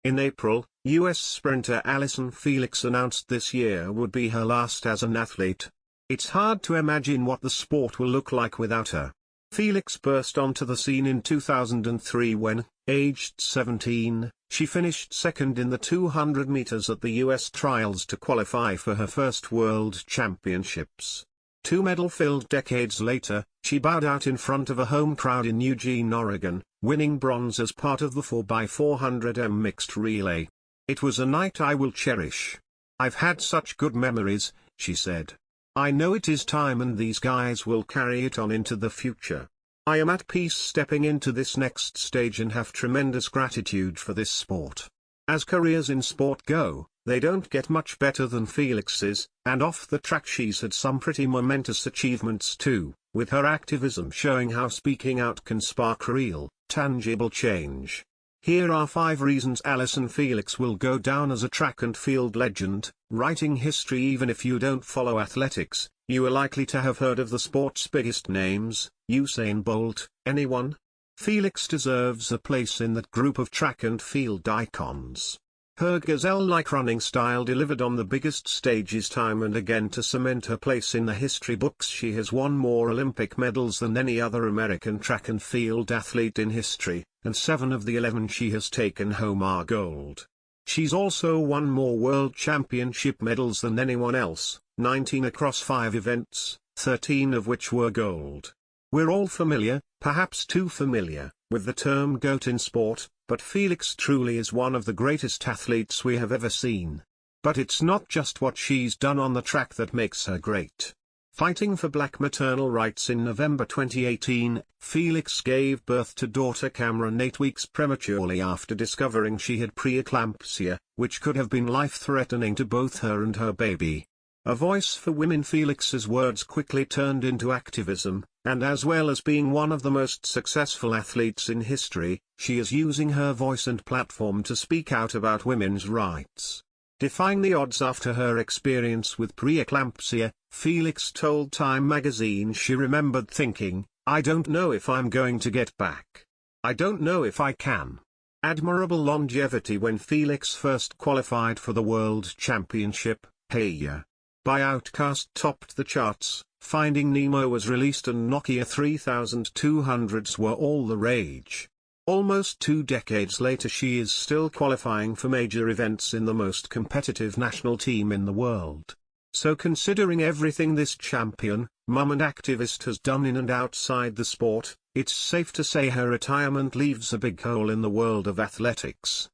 In April, U.S. sprinter Allyson Felix announced this year would be her last as an athlete. It's hard to imagine what the sport will look like without her. Felix burst onto the scene in 2003 when, aged 17, she finished second in the 200 meters at the U.S. trials to qualify for her first World Championships. 2 medal-filled decades later, she bowed out in front of a home crowd in Eugene, Oregon, winning bronze as part of the 4x400 mixed relay. "It was a night I will cherish. I've had such good memories," she said. "I know it is time and these guys will carry it on into the future. I am at peace stepping into this next stage and have tremendous gratitude for this sport." As careers in sport go, they don't get much better than Felix's, and off the track she's had some pretty momentous achievements too, with her activism showing how speaking out can spark real, tangible change. Here are 5 reasons Allyson Felix will go down as a track and field legend. Writing history. Even if you don't follow athletics, you are likely to have heard of the sport's biggest names. Usain Bolt, anyone? Felix deserves a place in that group of track and field icons. Her gazelle-like running style delivered on the biggest stages time and again to cement her place in the history books. She has won more Olympic medals than any other American track and field athlete in history, and 7 of the 11 she has taken home are gold. She's also won more World Championship medals than anyone else, 19 across 5 events, 13 of which were gold. We're all familiar, perhaps too familiar, with the term GOAT in sport, but Felix truly is one of the greatest athletes we have ever seen. But it's not just what she's done on the track that makes her great. Fighting for black maternal rights in November 2018, Felix gave birth to daughter Cameron 8 weeks prematurely after discovering she had preeclampsia, which could have been life-threatening to both her and her baby. A voice for women, Felix's words quickly turned into activism, and as well as being one of the most successful athletes in history, she is using her voice and platform to speak out about women's rights. Defying the odds. After her experience with preeclampsia, Felix told Time magazine she remembered thinking, "I don't know if I'm going to get back. I don't know if I can." Admirable Longevity. When Felix first qualified for the World Championship, Hey Ya! By Outkast topped the charts, Finding Nemo was released and Nokia 3200s were all the rage. Almost 2 decades later she is still qualifying for major events in the most competitive national team in the world. So considering everything this champion, mum and activist has done in and outside the sport, it's safe to say her retirement leaves a big hole in the world of athletics.